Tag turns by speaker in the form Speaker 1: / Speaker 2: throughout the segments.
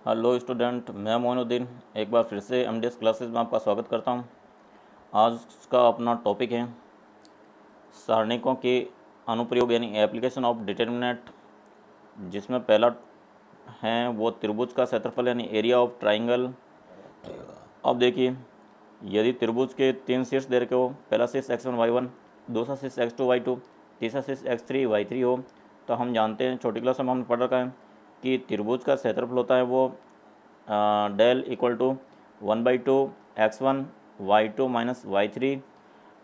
Speaker 1: Hello student, मैं मोइनुद्दीन एक बार फिर से एमडीएस क्लासेस में आपका स्वागत करता हूं। आज का अपना टॉपिक है सारणिकों के अनुप्रयोग यानी एप्लीकेशन ऑफ डिटर्मिनेंट, जिसमें पहला है वो त्रिभुज का क्षेत्रफल यानी एरिया ऑफ ट्राइंगल। अब देखिए, यदि त्रिभुज के तीन शीर्ष दे रखे हो, पहला शीर्ष x1 y1, दूसरा शीर्ष x2 y2, तीसरा शीर्ष x3 y3 हो, तो हम जानते हैं छोटी क्लास में हमने पढ़ रखा है कि त्रिभुज का क्षेत्रफल होता है वो del equal to 1/2 x1 y2 minus y3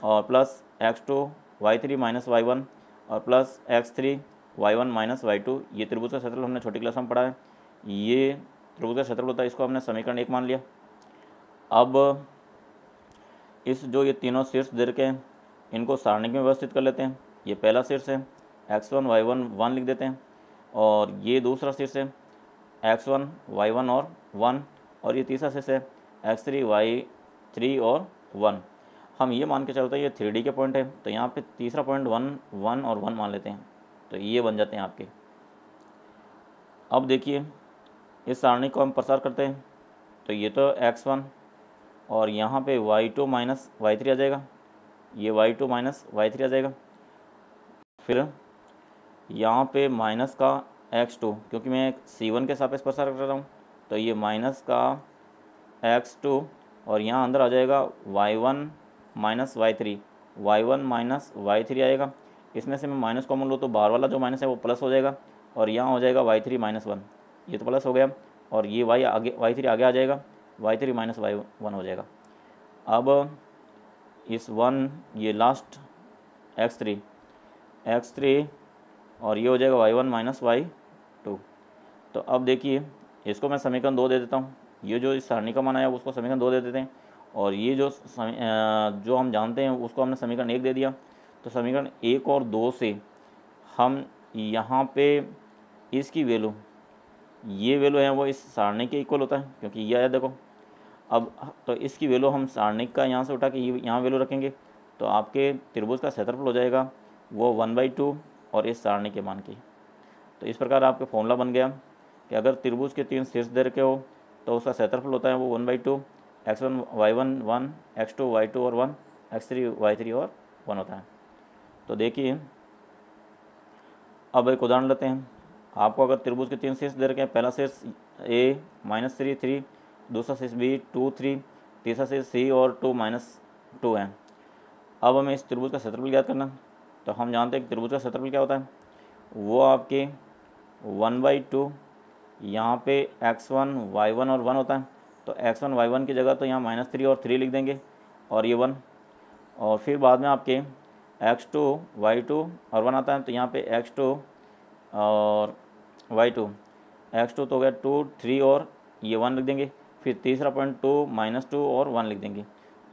Speaker 1: और plus x2 y3 minus y1 और plus x3 y1 minus y2। ये त्रिभुज का क्षेत्रफल हमने छोटी क्लास में पढ़ा है। ये त्रिभुज का क्षेत्रफल होता है, इसको हमने समीकरण 1 मान लिया। अब इस जो ये तीनों शीर्ष दे रखे हैं इनको सारणिक में व्यवस्थित कर लेते हैं। ये पहला शीर्ष है x1 y1 1 लिख देते हैं, और ये दूसरा शीर्ष है x1 y1 और 1, और ये तीसरा शीर्ष है x3 y3 और 1। हम ये मान के चलते हैं ये 3D के पॉइंट है, तो यहाँ पे तीसरा पॉइंट 1 1 और 1 मान लेते हैं, तो ये बन जाते हैं आपके। अब देखिए, इस सारणी को हम प्रसार करते हैं, तो ये तो x1 और यहाँ पे y2 माइनस y3 आ जाएगा, ये y2 माइनस y3 आ जाएगा। फिर यहाँ पे माइनस का x2, क्योंकि मैं c1 के सापेक्ष प्रसार कर रहा हूँ, तो ये माइनस का x2 और यहाँ अंदर आ जाएगा y1 minus y3, y1 minus y3 आएगा। इसमें से मैं माइनस कॉमन लो तो बाहर वाला जो माइनस है वो प्लस हो जाएगा, और यहाँ हो जाएगा y3 माइनस 1, ये तो प्लस हो गया, और ये y3 आगे आ जाएगा, y3 माइनस y1 हो जाएगा। अब इस 1 ये लास्ट x3 और ये हो जाएगा y1 माइनस y2। तो अब देखिए, इसको मैं समीकरण 2 दे देता हूँ। ये जो इस सारणी का मान आया उसको समीकरण 2 दे देते हैं, और ये जो हम जानते हैं उसको हमने समीकरण 1 दे दिया। तो समीकरण 1 और 2 से हम यहाँ पे इसकी वैल्यू, ये वैल्यू है वो इस सारणी के इक्वल होता है, क्योंकि ये है देखो। अब तो इसकी वैल्यू हम सारणी का यहाँ से उठा के ये यहाँ वैल्यू रखेंगे, तो आपके त्रिभुज का क्षेत्रफल हो जाएगा वो 1/2 और इस सारणी के मान की। तो इस प्रकार आपका फॉर्मूला बन गया कि अगर त्रिभुज के तीन शीर्ष दे रखे हो तो उसका क्षेत्रफल होता है वो 1/2, x1 y1 1, x2 y2 और 1, x3 y3 और 1 होता है। तो देखिए, अब एक उदाहरण लेते हैं। आपको अगर त्रिभुज के तीन शीर्ष दे रखे हैं, पहला शीर्ष a -3 3, दूसरा शीर्ष b 2 3, तीसरा शीर्ष c और 2 -2 है। अब हमें इस त्रिभुज का क्षेत्रफल ज्ञात करना, तो हम जानते हैं कि त्रिभुज का क्षेत्रफल क्या होता है, वो आपके 1/2 यहाँ पे x1 y1 और 1 होता है। तो x1 y1 की जगह तो यहाँ -3 और 3 लिख देंगे, और ये 1, और फिर बाद में आपके x2 y2 और 1 आता है, तो यहाँ पे x2 और y2, x2 तो हो गया 2 3 और ये 1 लिख देंगे। फिर तीसरा पॉइंट 2 -2 और 1 लिख देंगे।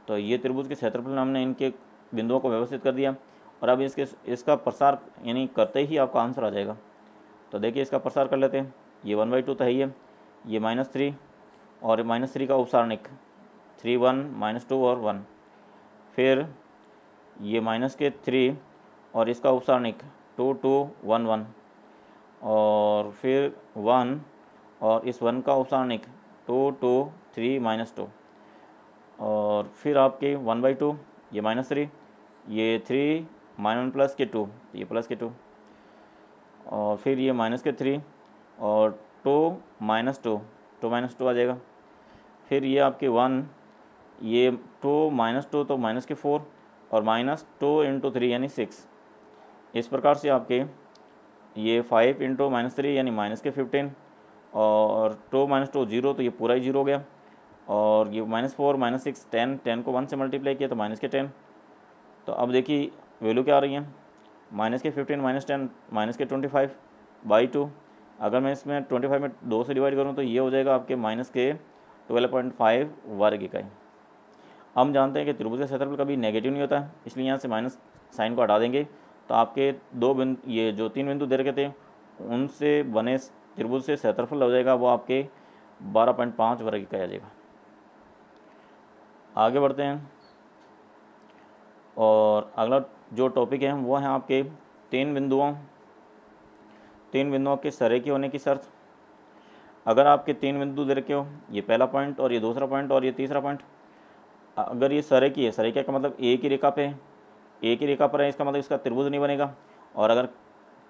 Speaker 1: तो ये त्रिभुज के क्षेत्रफल में हमने इनके बिंदुओं को व्यवस्थित कर दिया, और अब इसका प्रसार यानी करते ही आपका आंसर आ जाएगा। तो देखिए, इसका प्रसार कर लेते हैं। ये 1/2 तो है ही है, ये -3 और -3 का उपसारणिक 3 1 -2 और 1, फिर ये -3 और इसका उपसारणिक 2 2 1 1, और फिर 1 और इस 1 का उपसारणिक 2 2 3 -2, और फिर आपके 1/2 ये -3, ये 3 -1 प्लस के 2, ये प्लस के 2, और फिर ये -3 और 2 -2 आ जाएगा। फिर ये आपके 1, ये 2 -2 तो -4 और -2 × 3 यानी 6। इस प्रकार से आपके ये 5 × -3 यानी -15, और 2 -2 0, तो ये पूरा ही 0 हो गया, और ये -4 -6 10, 10 को 1 से मल्टीप्लाई किया तो -10। तो अब देखिए वैल्यू क्या आ रही है, -15 -10 -25/2। अगर मैं इसमें 25 में 2 से डिवाइड करूँ तो ये हो जाएगा आपके -12.5 वर्ग इकाई। हम जानते हैं कि त्रिभुज का क्षेत्रफल कभी नेगेटिव नहीं होता है, इसलिए यहाँ से माइनस साइन को हटा देंगे, तो आपके ये जो 3 बिंदु दे रखे थे उनसे बने त्रिभुज से क्षेत्रफल हो जाएगा वो आपके 12.5 वर्ग इकाई आ जाएगा। आगे बढ़ते हैं, और अगला जो टॉपिक है वो है आपके तीन बिंदुओं के सरेकी होने की शर्त। अगर आपके 3 बिंदु दे रखे हो, ये पहला पॉइंट और ये दूसरा पॉइंट और ये तीसरा पॉइंट, अगर ये सरेकी है, सरेकिया का मतलब एक ही रेखा पे है, एक ही रेखा पर है, इसका मतलब इसका त्रिभुज नहीं बनेगा। और अगर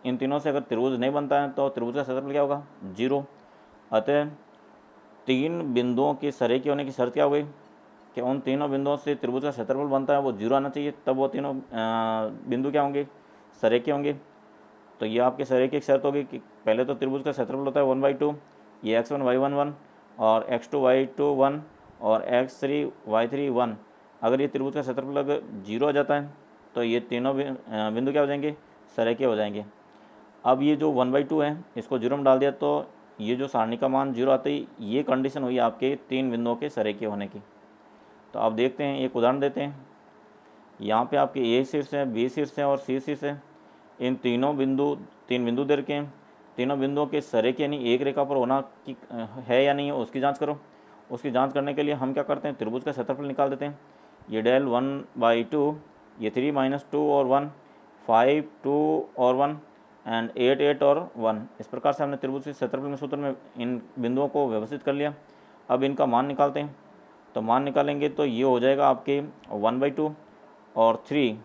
Speaker 1: इन तीनों से अगर त्रिभुज नहीं बनता है तो त्रिभुज का क्षेत्रफल क्या होगा, 0। अतः 3 बिंदुओं के सरेकी होने की शर्त क्या हो गई कि उन तीनों बिंदुओं से त्रिभुज का क्षेत्रफल बनता है वो 0 आना चाहिए, तब वो तीनों बिंदु क्या होंगे, सरेके होंगे। तो ये आपके सरेके की शर्त होगी कि पहले तो त्रिभुज का क्षेत्रफल होता है 1/2, ये x1 y1 1 और x2 y2 1 और x3 y3 1। अगर ये त्रिभुज का क्षेत्रफल अगर 0 आ जाता है तो ये तीनों बिंदु क्या हो जाएंगे, सरेके हो जाएंगे। अब ये जो 1/2 है इसको 0 में डाल दिया तो ये जो सारणी का मान 0 आते ही ये कंडीशन हुई आपके 3 बिंदुओं के सरेके होने की। तो आप देखते हैं, एक उदाहरण देते हैं। यहाँ पे आपके ए शीर्ष है, बी शीर्ष है और सी शीर्ष है। इन तीन बिंदु दे रखे हैं। तीनों बिंदुओं के सरेके यानी एक रेखा पर होना की है या नहीं है उसकी जांच करो। उसकी जांच करने के लिए हम क्या करते हैं, त्रिभुज का क्षेत्रफल निकाल देते हैं। ये डेल 1/2, ये 3 - 2 और 1, 5 2 और 1 एंड 8 8 और 1। इस प्रकार से हमने त्रिभुज के क्षेत्रफल में सूत्र में इन बिंदुओं को व्यवस्थित कर लिया। अब इनका मान निकालते हैं। तो मान निकालेंगे तो ये हो जाएगा आपके 1/2 और 3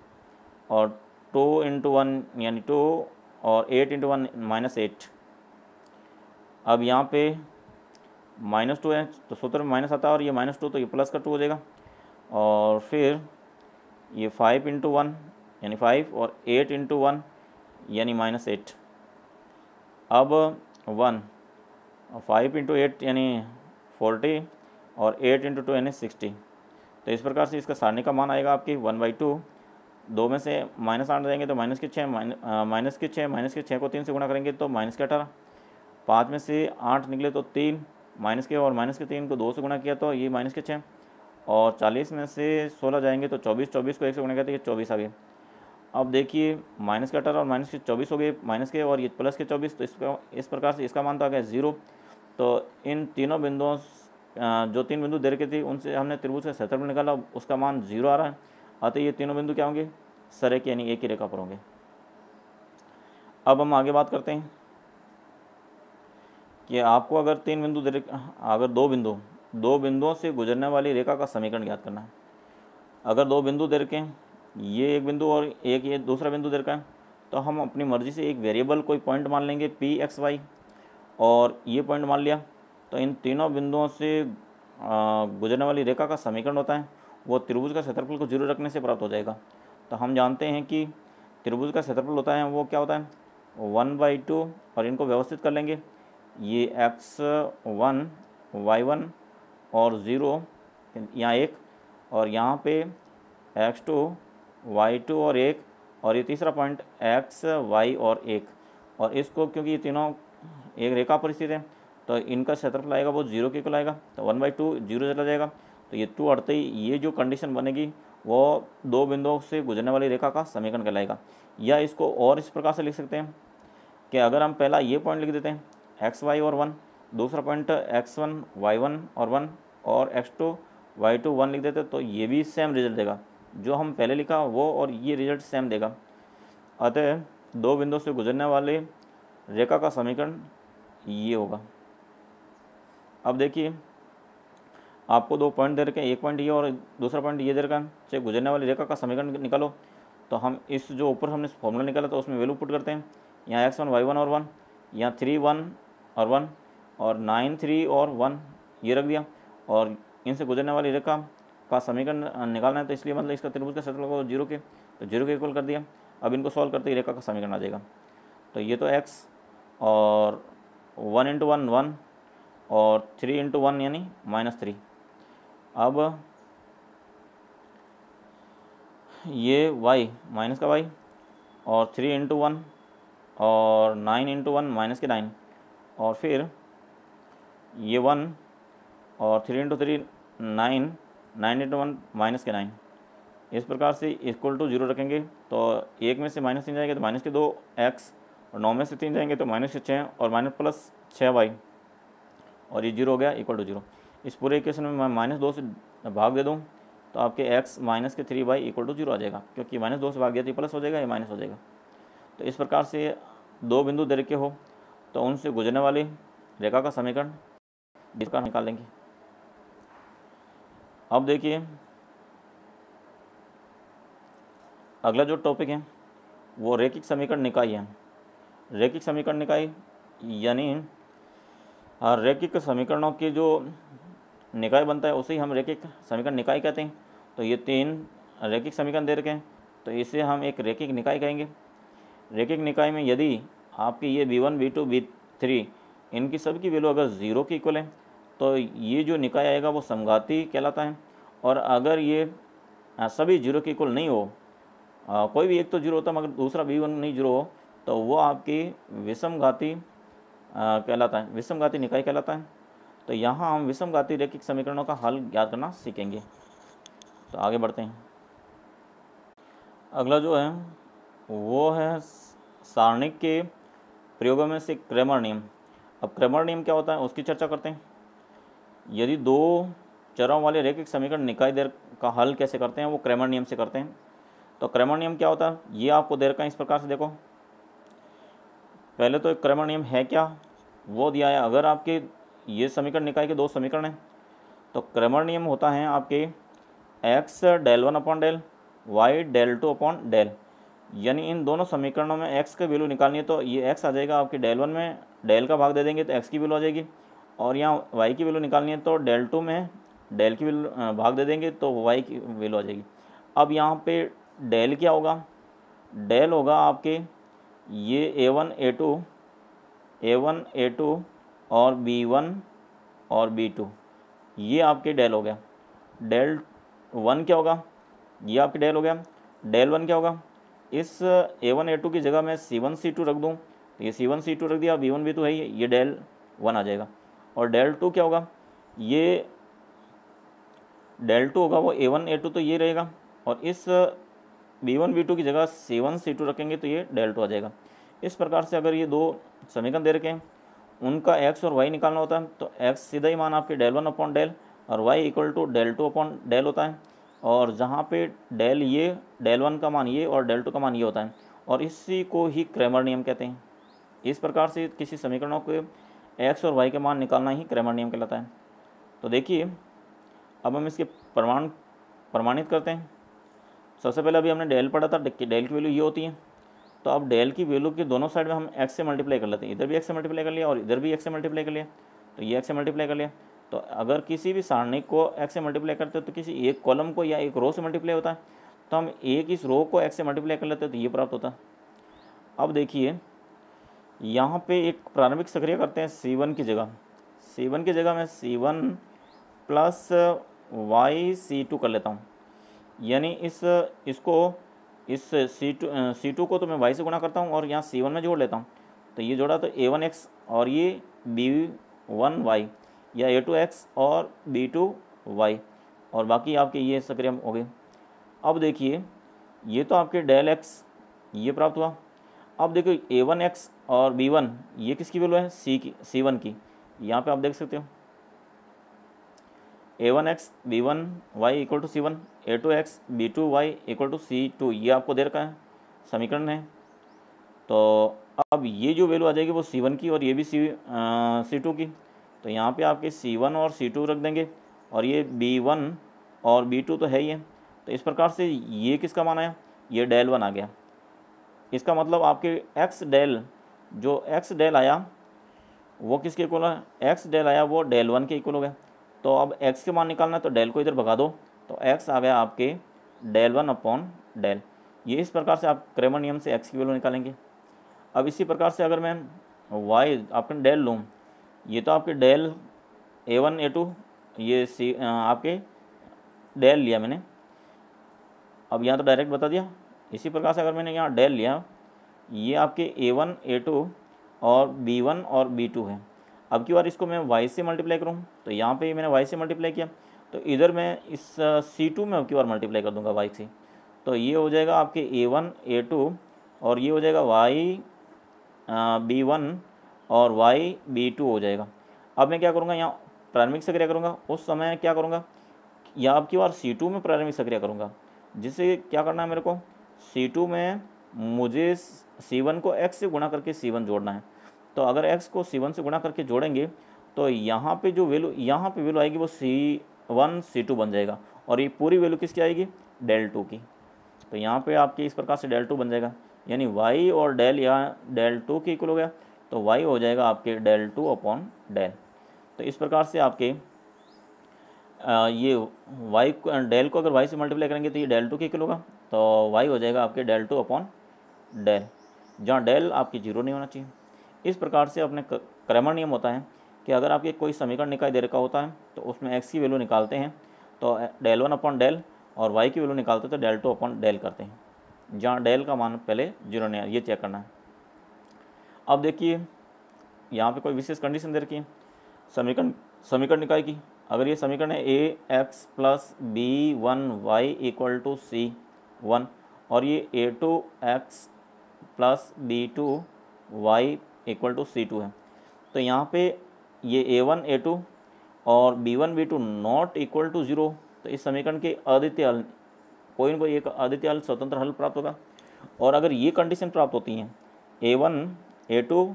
Speaker 1: और 2 × 1 यानी 2 और 8 × 1 -8। अब यहाँ पे -2 है तो सूत्र में माइनस आता है और ये -2 तो ये प्लस का 2 हो जाएगा। और फिर ये 5 × 1 यानी 5 और 8 × 1 यानी -8। अब 1 और 5 × 8 यानी 40 और 8 × 2 यानी 60। तो इस प्रकार से इसका सारणी का मान आएगा आपकी 1/2। 2 में से -8 जाएंगे तो -6 -6 को 3 से गुणा करेंगे तो -18। 5 में से 8 निकले तो 3 -के और -3 को 2 से गुणा किया तो ये -6। और 40 में से 16 जाएंगे तो 24 को 1 से गुणा किया तो ये 24 आ गए। अब देखिए -18 और -24 हो गए, माइनस के और ये प्लस के 24। तो इस प्रकार से इसका मान तो आ गया 0। तो इन तीनों बिंदुओं जो 3 बिंदु दे रखे थे उनसे हमने त्रिभुज का क्षेत्रफल निकाला, उसका मान 0 आ रहा है। अतः ये तीनों बिंदु क्या होंगे, सरेके यानी एक ही रेखा पर होंगे। अब हम आगे बात करते हैं कि आपको अगर 3 बिंदु अगर दो बिंदुओं से गुजरने वाली रेखा का समीकरण ज्ञात करना है। अगर 2 बिंदु दे रखे हैं, ये एक बिंदु और एक ये दूसरा बिंदु दे रखा है, तो हम अपनी मर्जी से एक वेरिएबल कोई पॉइंट मान लेंगे p(x, y) और ये पॉइंट मान लिया। तो इन तीनों बिंदुओं से गुजरने वाली रेखा का समीकरण होता है वो त्रिभुज का क्षेत्रफल को 0 रखने से प्राप्त हो जाएगा। तो हम जानते हैं कि त्रिभुज का क्षेत्रफल होता है वो क्या होता है, 1/2। और इनको व्यवस्थित कर लेंगे, ये x1 y1 और 0 यहाँ 1 और यहाँ पे x2 y2 और 1 और ये तीसरा पॉइंट x y और 1। और इसको क्योंकि ये तीनों एक रेखा पर स्थित है तो इनका क्षेत्रफल आएगा वो 0 के इक्वल आएगा। तो 1/2 0 चला जाएगा तो ये 2 अड़ते ही ये जो कंडीशन बनेगी वो 2 बिंदुओं से गुजरने वाली रेखा का समीकरण कहलाएगा। या इसको और इस प्रकार से लिख सकते हैं कि अगर हम पहला ये पॉइंट लिख देते हैं x y और 1, दूसरा पॉइंट x1 y1 और 1 और x2 y2 1 लिख देते तो ये भी सेम रिजल्ट देगा, जो हम पहले लिखा वो और ये रिजल्ट सेम देगा। अतः 2 बिंदुओं से गुजरने वाले रेखा का समीकरण ये होगा। अब देखिए आपको 2 पॉइंट दे रखे हैं, एक पॉइंट ये और दूसरा पॉइंट ये दे रखा है, चाहे गुजरने वाली रेखा का समीकरण निकालो। तो हम इस जो ऊपर हमने फॉर्मूला निकाला तो उसमें वैल्यू पुट करते हैं। यहाँ x1 y1 और 1, यहाँ 3 1 और 1 और 9 3 और 1 ये रख दिया। और इनसे गुजरने वाली रेखा का समीकरण निकालना है तो इसलिए मतलब इसका त्रिभुज का क्षेत्रफल को 0 के तो 0 के इक्वल कर दिया। अब इनको सॉल्व करते ही रेखा का समीकरण आ जाएगा। तो ये तो x और 1 × 1 1 और 3 × 1 यानी -3। अब ये y माइनस का y और 3 × 1 और 9 × 1 -9 और फिर ये 1 और 3 × 3 9 9 × 1 -9। इस प्रकार से इक्वल टू 0 रखेंगे तो 1 में से -3 जाएंगे तो -2x और 9 में से 3 जाएंगे तो -6 और +6y और ये 0 हो गया इक्वल टू 0। इस पूरे इक्वेशन में मैं -2 से भाग दे दूँ तो आपके x - 3y इक्वल टू 0 आ जाएगा, क्योंकि -2 से भाग दिया तो प्लस हो जाएगा, ये माइनस हो जाएगा। तो इस प्रकार से 2 बिंदु दे रखे हो तो उनसे गुजरने वाली रेखा का समीकरण इसका निकालेंगे। अब देखिए अगला जो टॉपिक है वो रैखिक समीकरण निकाय है। रैखिक समीकरण निकाय यानी रैखिक समीकरणों की जो निकाय बनता है उसे हम रैखिक समीकरण निकाय कहते हैं। तो ये 3 रैखिक समीकरण दे रखे हैं, तो इसे हम एक रैखिक निकाय कहेंगे। रैखिक निकाय में यदि आपकी ये v1 v2 v3 इनकी सबकी वैल्यू अगर 0 के इक्वल है तो ये जो निकाय आएगा वो समघाती कहलाता है। और अगर ये सभी 0 के इक्वल नहीं हो, कोई भी एक तो 0 होता है मगर दूसरा v1 नहीं 0 हो, तो वो आपकी विषमघाती कहलाता है, विषमघाती निकाय कहलाता है। तो यहाँ हम विषमघाती रैखिक समीकरणों का हल ज्ञात करना सीखेंगे। तो आगे बढ़ते हैं। अगला जो है वो है सारणिक के प्रयोगों में से क्रैमर नियम। अब क्रैमर नियम क्या होता है उसकी चर्चा करते हैं। यदि 2 चरों वाले रैखिक समीकरण निकाय दर का हल कैसे करते हैं, वो क्रैमर नियम से करते हैं। तो क्रैमर नियम क्या होता है ये आपको दे रखा है इस प्रकार से। देखो पहले तो एक क्रैमर नियम है क्या वो दिया है। अगर आपके ये समीकरण निकाय के 2 समीकरण हैं तो क्रैमर नियम होता है आपके x del 1 upon del y del 2 upon del. यानी इन दोनों समीकरणों में x की वैल्यू निकालनी है तो ये x आ जाएगा आपके del 1 में, डेल का भाग दे देंगे तो x की वैल्यू आ जाएगी। और यहाँ y की वैल्यू निकालनी है तो del 2 में डेल की वैल्यू भाग दे देंगे तो y की वैल्यू आ जाएगी। अब यहाँ पे डेल क्या होगा, डेल होगा आपके ये a1 a2 और b1 और b2, ये आपके डेल हो गया। डेल 1 क्या होगा, ये आपके डेल हो गया। डेल 1 क्या होगा, इस a1 a2 की जगह मैं c1 c2 रख दूँ तो ये c1 c2 रख दिया, b1 b2 है ये डेल 1 आ जाएगा। और डेल 2 क्या होगा, ये डेल 2 होगा वो a1 a2 तो ये रहेगा, और इस b1 b2 की जगह c1 c2 रखेंगे तो ये डेल 2 आ जाएगा। इस प्रकार से अगर ये 2 समीकरण दे रखे हैं उनका x और y निकालना होता है तो x सीधा ही मान आपके डेल 1 अपॉन डेल और y equal to del 2 upon del होता है। और जहाँ पे डेल ये, डेल 1 का मान ये और डेल 2 का मान ये होता है, और इसी को ही क्रैमर नियम कहते हैं। इस प्रकार से किसी समीकरणों के x और y के मान निकालना ही क्रैमर नियम कहलाता है। तो देखिए अब हम इसके प्रमाणित करते हैं। सबसे पहले अभी हमने डेल पढ़ा था, डेल की वैल्यू ये होती है। तो अब डेल की वैल्यू के दोनों साइड में हम x से मल्टीप्लाई कर लेते हैं। इधर भी x से मल्टीप्लाई कर लिया और इधर भी x से मल्टीप्लाई कर लिया, तो ये x से मल्टीप्लाई कर लिया। तो अगर किसी भी सारणी को x से मल्टीप्लाई करते हैं तो किसी एक कॉलम को या एक रो से मल्टीप्लाई होता है, तो हम एक इस रो को x से मल्टीप्लाई कर लेते हैं तो ये प्राप्त होता है। अब देखिए यहाँ पे एक प्रारंभिक सक्रिय करते हैं c1 की जगह। c1 की जगह मैं c1 प्लस y c2 कर लेता हूँ। यानी इसको इस c2 को तो मैं y से गुणा करता हूँ और यहाँ c1 में जोड़ लेता हूँ, तो ये जोड़ा तो a1x और ये b1y या a2x और b2y, और बाकी आपके ये सक्रिय हो गए। अब देखिए ये तो आपके डेल x ये प्राप्त हुआ। अब देखो a1x और b1 ये किसकी वैल्यू है, c1 की। यहाँ पे आप देख सकते हो a1x b1y equal to c1, a2x b2y equal to c2, ये आपको दे रखा है समीकरण है। तो अब ये जो वैल्यू आ जाएगी वो c1 की और ये भी c2 की। तो यहाँ पे आपके c1 और c2 रख देंगे, और ये b1 और b2 तो है ही है। तो इस प्रकार से ये किसका मान आया, ये डेल 1 आ गया। इसका मतलब आपके x डेल, जो x डेल आया वो किसके इक्वल है, x डेल आया वो डेल 1 के इक्वल हो गया। तो अब x के मान निकालना है तो डेल को इधर भगा दो, तो x आ गया आपके डेल 1 अपॉन डेल। ये इस प्रकार से आप क्रैमर नियम से x की वैल्यू निकालेंगे। अब इसी प्रकार से अगर मैं y आपके डेल लूँ, ये तो आपके डेल a1 a2 ये आपके डेल लिया मैंने, अब यहाँ तो डायरेक्ट बता दिया। इसी प्रकार से अगर मैंने यहाँ डेल लिया, ये आपके a1 a2 और b1 और b2 है। अब की बार इसको मैं y से मल्टीप्लाई करूँ तो यहाँ पे मैंने y से मल्टीप्लाई किया, तो इधर मैं इस c2 में अब की बार मल्टीप्लाई कर दूँगा y से, तो ये हो जाएगा आपके a1 a2 और ये हो जाएगा y b1 और y b2 हो जाएगा। अब मैं क्या करूँगा, यहाँ प्रारंभिक सक्रिया करूँगा, उस समय क्या करूँगा, या अब की बार c2 में प्रारंभिक सक्रिया करूँगा, जिससे क्या करना है मेरे को, c2 में मुझे c1 को x से गुणा करके c1 जोड़ना है। तो अगर x को C1 से गुणा करके जोड़ेंगे तो यहाँ पे जो वैल्यू यहाँ पे वैल्यू आएगी वो C1 C2 बन जाएगा, और ये पूरी वैल्यू किसकी आएगी, डेल 2 की। तो यहाँ पे आपके इस प्रकार से डेल 2 बन जाएगा, यानी y और डेल यहाँ डेल 2 के इक्वल हो गया, तो y हो जाएगा आपके डेल 2 अपॉन डेल। तो इस प्रकार से आपके ये y को डेल को अगर y से मल्टीप्लाई करेंगे तो ये डेल 2 के इक्वल होगा, तो y हो जाएगा आपके डेल 2 अपॉन डेल, जहाँ डेल आपकी 0 नहीं होना चाहिए। इस प्रकार से अपने क्रैमर नियम होता है कि अगर आपके कोई समीकरण निकाय दे रखा होता है तो उसमें x की वैल्यू निकालते हैं तो डेल 1 अपॉन डेल, और y की वैल्यू निकालते हैं तो डेल 2 अपॉन डेल करते हैं, जहाँ डेल का मान पहले 0 नहीं है, ये चेक करना है। अब देखिए यहाँ पे कोई विशेष कंडीशन दे रखी है समीकरण निकाय की। अगर ये समीकरण है ax plus b1y equal to c1 और ये a2x plus b2y equal to c2 है, तो यहाँ पे ये a1 a2 और b1 b2 not equal to 0, तो इस समीकरण के अद्वितीय हल कोई न कोई एक अद्वितीय हल स्वतंत्र हल प्राप्त होगा। और अगर ये कंडीशन प्राप्त होती हैं a1 a2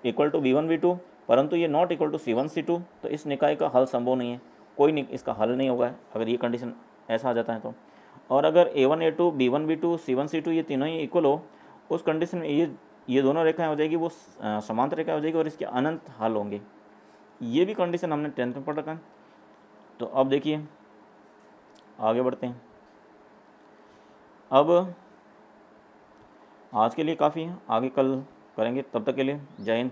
Speaker 1: equal to b1 b2 परंतु ये not equal to c1 c2, तो इस निकाय का हल संभव नहीं है, कोई इसका हल नहीं होगा अगर ये कंडीशन ऐसा आ जाता है तो। और अगर a1 a2 b1 b2 c1 c2 ये तीनों ही इक्वल हो, उस कंडीशन में ये दोनों रेखाएं हो जाएगी, वो समांतर रेखाएं हो जाएगी और इसके अनंत हल होंगे। ये भी कंडीशन हमने 10th में पढ़ रखा है। तो अब देखिए आगे बढ़ते हैं। अब आज के लिए काफ़ी है, आगे कल करेंगे, तब तक के लिए जय हिंद।